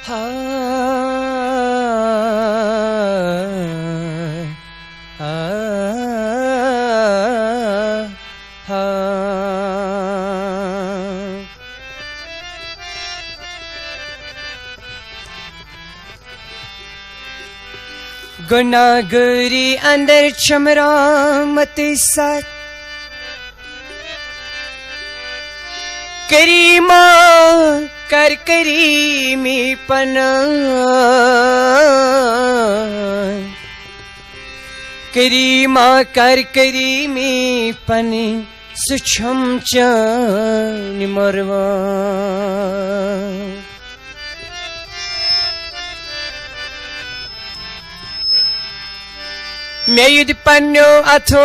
ha ha ha गुनाहगारी अंदर चमरा मत साथ करीमा कर करीमी पना करीमा कर करीमी पनी सुछम चान मरवा मैं युद्ध पन्नो अथो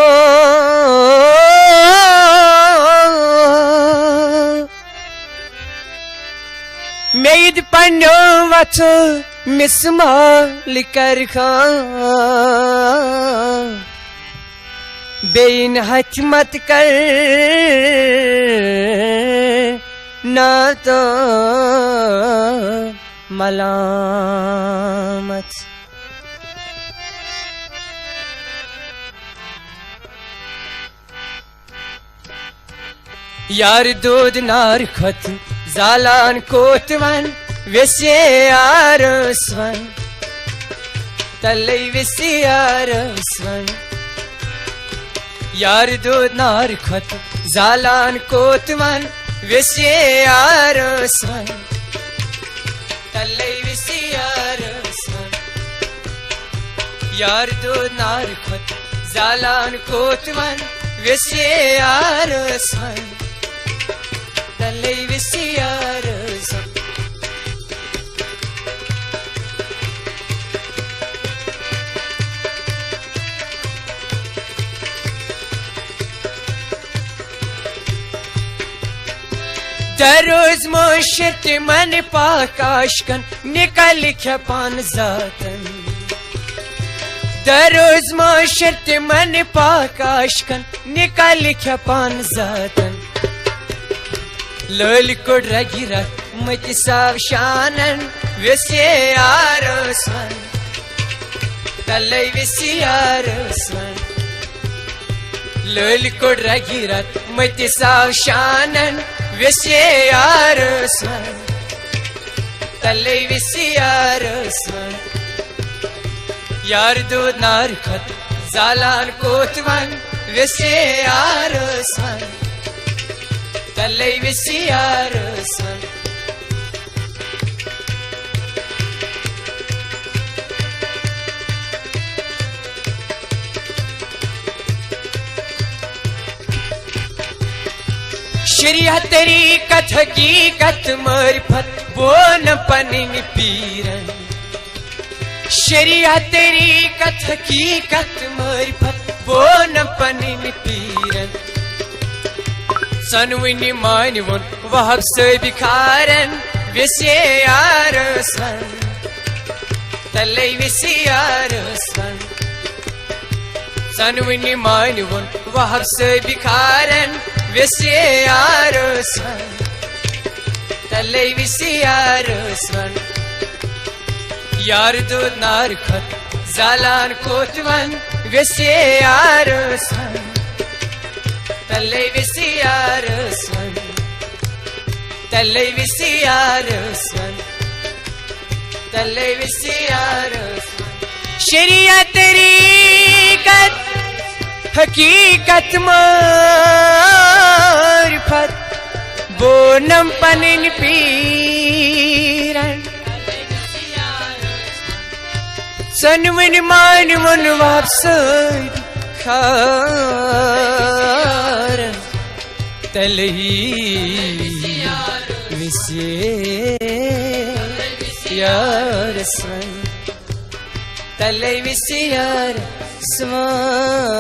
मैं युद्ध पन्नो अथो मिसमाल कर खा बेइन हच मत कर ना तो मलामत यार दूध नार खत जालान कोतवन विसे यार स्वन तलई विसे यार स्वन यार दूध नार खत जालान कोतवन विसे यार स्वन तलई विसे यार स्वन यार दूध नार खत जालान कोतवन विसे यार स्वन तलई विसे यार स्वन दरोज मोशत मन पाकाशकन निकल खपान जातन दरोज मोशत मन पाकाशकन निकल खपान जातन लोल कोड रगिरा मत साव शानन विसे यार स्वन तलई विसे यार स्वन लोल कोड रगिरा मत साव शानन विसे यार स्वन तलई विसे यार स्वन यार दूध नार खत जालान कोतवन विसे यार स्वन तलई विसे यार स्वन शरीयत तरीकत हकीकत मारिफत वो न पनिन पीरन शरीयत तरीकत हकीकत मारिफत वो न पनिन पीरन सनविनी मानवन वहब से बिखारन विसे यार स्वन तलई विसे यार स्वन सनविनी मानवन वहब से बिखारन विसे यार स्वन तलई विसे यार स्वन यार दूध नार खत जालान कोतवन विसे यार स्वन तलई विसे यार स्वन तलई विसे यार स्वन तलई विसे यार स्वन शरीयत तरीकत हकीकत मारिफत वो नम पनिन पीरन सनवन मानवन वापस खारन तलई विसे यार स्वन तलई विसे यार स्वन।